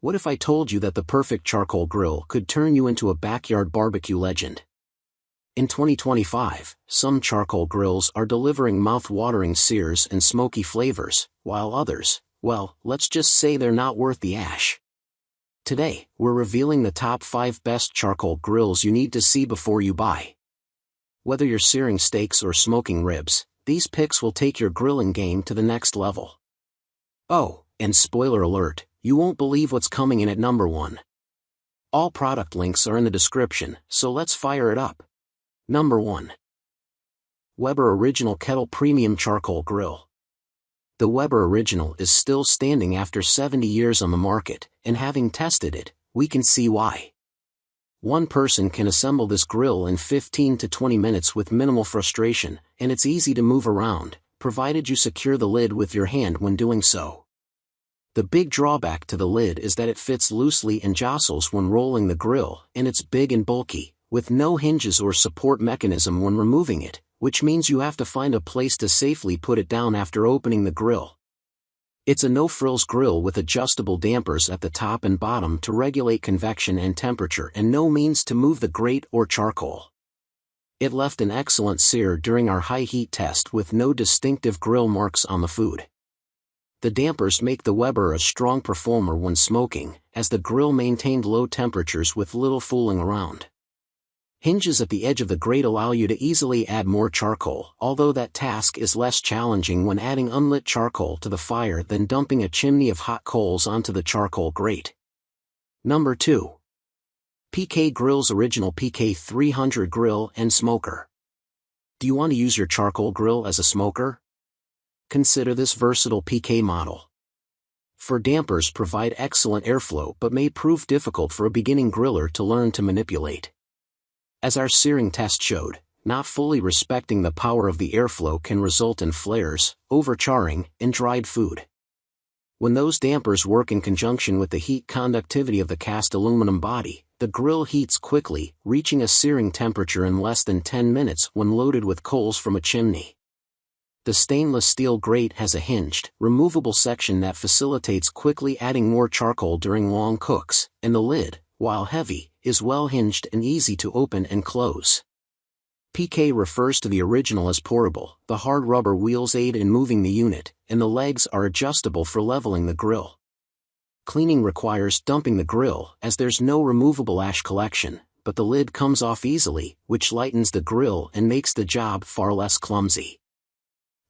What if I told you that the perfect charcoal grill could turn you into a backyard barbecue legend? In 2025, some charcoal grills are delivering mouth-watering sears and smoky flavors, while others, well, let's just say they're not worth the ash. Today, we're revealing the top 5 best charcoal grills you need to see before you buy. Whether you're searing steaks or smoking ribs, these picks will take your grilling game to the next level. Oh, and spoiler alert, you won't believe what's coming in at number 1. All product links are in the description, so let's fire it up. Number 1. Weber Original Kettle Premium Charcoal Grill. The Weber Original is still standing after 70 years on the market, and having tested it, we can see why. One person can assemble this grill in 15 to 20 minutes with minimal frustration, and it's easy to move around, provided you secure the lid with your hand when doing so. The big drawback to the lid is that it fits loosely and jostles when rolling the grill, and it's big and bulky, with no hinges or support mechanism when removing it, which means you have to find a place to safely put it down after opening the grill. It's a no-frills grill with adjustable dampers at the top and bottom to regulate convection and temperature and no means to move the grate or charcoal. It left an excellent sear during our high heat test with no distinctive grill marks on the food. The dampers make the Weber a strong performer when smoking, as the grill maintained low temperatures with little fooling around. Hinges at the edge of the grate allow you to easily add more charcoal, although that task is less challenging when adding unlit charcoal to the fire than dumping a chimney of hot coals onto the charcoal grate. Number 2. PKGo's Original PK300 Grill and Smoker. Do you want to use your charcoal grill as a smoker? Consider this versatile PK model. For dampers provide excellent airflow but may prove difficult for a beginning griller to learn to manipulate. As our searing test showed, not fully respecting the power of the airflow can result in flares, overcharring, and dried food. When those dampers work in conjunction with the heat conductivity of the cast aluminum body, the grill heats quickly, reaching a searing temperature in less than 10 minutes when loaded with coals from a chimney. The stainless steel grate has a hinged, removable section that facilitates quickly adding more charcoal during long cooks, and the lid, while heavy, is well hinged and easy to open and close. PK refers to the original as portable. The hard rubber wheels aid in moving the unit, and the legs are adjustable for leveling the grill. Cleaning requires dumping the grill, as there's no removable ash collection, but the lid comes off easily, which lightens the grill and makes the job far less clumsy.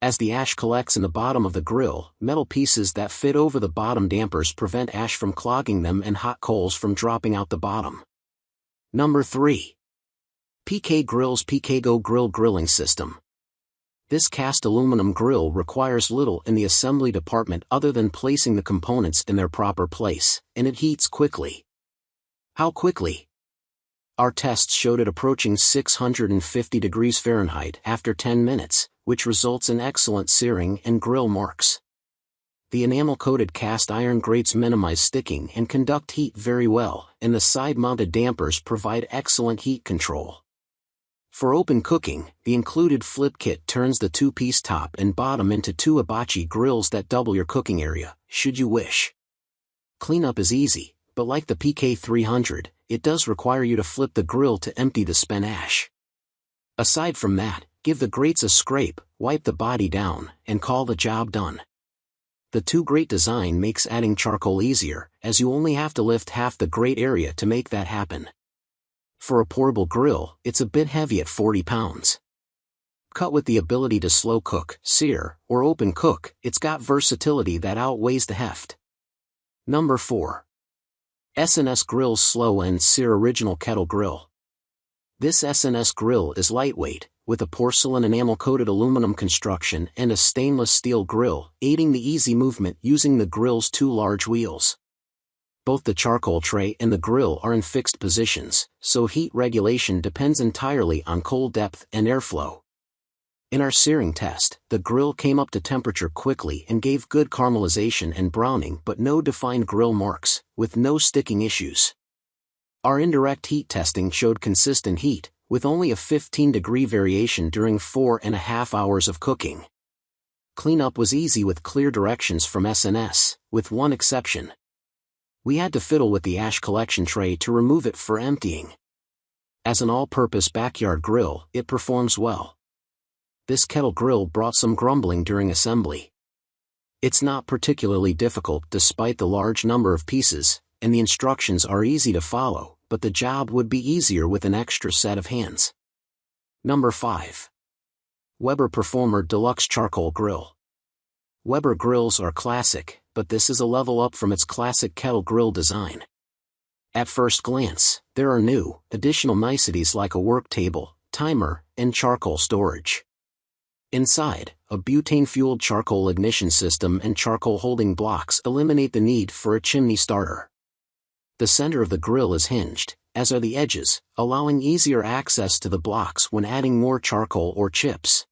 As the ash collects in the bottom of the grill, metal pieces that fit over the bottom dampers prevent ash from clogging them and hot coals from dropping out the bottom. Number 3. PKGo's PKGo Grill Grilling System. This cast aluminum grill requires little in the assembly department other than placing the components in their proper place, and it heats quickly. How quickly? Our tests showed it approaching 650 degrees Fahrenheit after 10 minutes, which results in excellent searing and grill marks. The enamel-coated cast iron grates minimize sticking and conduct heat very well, and the side-mounted dampers provide excellent heat control. For open cooking, the included flip kit turns the 2-piece top and bottom into 2 hibachi grills that double your cooking area, should you wish. Cleanup is easy, but like the PK300, it does require you to flip the grill to empty the spent ash. Aside from that, give the grates a scrape, wipe the body down, and call the job done. The 2-grate design makes adding charcoal easier, as you only have to lift half the grate area to make that happen. For a portable grill, it's a bit heavy at 40 pounds. Cut with the ability to slow cook, sear, or open cook, it's got versatility that outweighs the heft. Number 4. S&S Grill's Slow and Sear Original Kettle Grill. This S&S grill is lightweight, with a porcelain enamel-coated aluminum construction and a stainless steel grill, aiding the easy movement using the grill's 2 large wheels. Both the charcoal tray and the grill are in fixed positions, so heat regulation depends entirely on coal depth and airflow. In our searing test, the grill came up to temperature quickly and gave good caramelization and browning but no defined grill marks, with no sticking issues. Our indirect heat testing showed consistent heat, with only a 15-degree variation during 4.5 hours of cooking. Cleanup was easy with clear directions from S&S, with one exception. We had to fiddle with the ash collection tray to remove it for emptying. As an all-purpose backyard grill, it performs well. This Kettle grill brought some grumbling during assembly. It's not particularly difficult despite the large number of pieces, and the instructions are easy to follow, but the job would be easier with an extra set of hands. Number 5. Weber Performer Deluxe Charcoal Grill. Weber grills are classic, but this is a level up from its classic Kettle grill design. At first glance, there are new, additional niceties like a work table, timer, and charcoal storage. Inside, a butane-fueled charcoal ignition system and charcoal holding blocks eliminate the need for a chimney starter. The center of the grill is hinged, as are the edges, allowing easier access to the blocks when adding more charcoal or chips.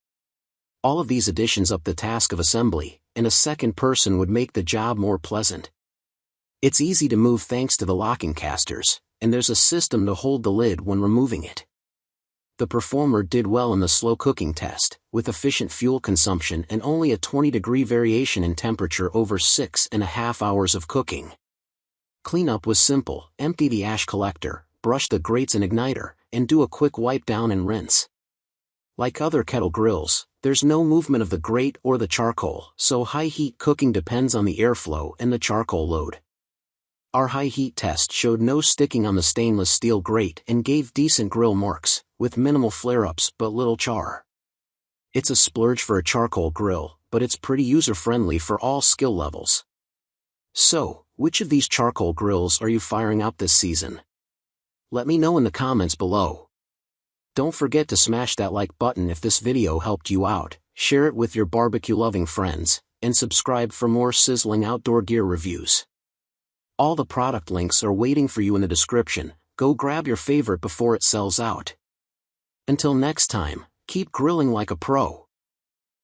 All of these additions up the task of assembly, and a second person would make the job more pleasant. It's easy to move thanks to the locking casters, and there's a system to hold the lid when removing it. The Performer did well in the slow cooking test, with efficient fuel consumption and only a 20-degree variation in temperature over 6.5 hours of cooking. Cleanup was simple: empty the ash collector, brush the grates and igniter, and do a quick wipe down and rinse. Like other Kettle grills, there's no movement of the grate or the charcoal, so high heat cooking depends on the airflow and the charcoal load. Our high heat test showed no sticking on the stainless steel grate and gave decent grill marks, with minimal flare-ups but little char. It's a splurge for a charcoal grill, but it's pretty user-friendly for all skill levels. So, which of these charcoal grills are you firing up this season? Let me know in the comments below. Don't forget to smash that like button if this video helped you out, share it with your barbecue-loving friends, and subscribe for more sizzling outdoor gear reviews. All the product links are waiting for you in the description. Go grab your favorite before it sells out. Until next time, keep grilling like a pro.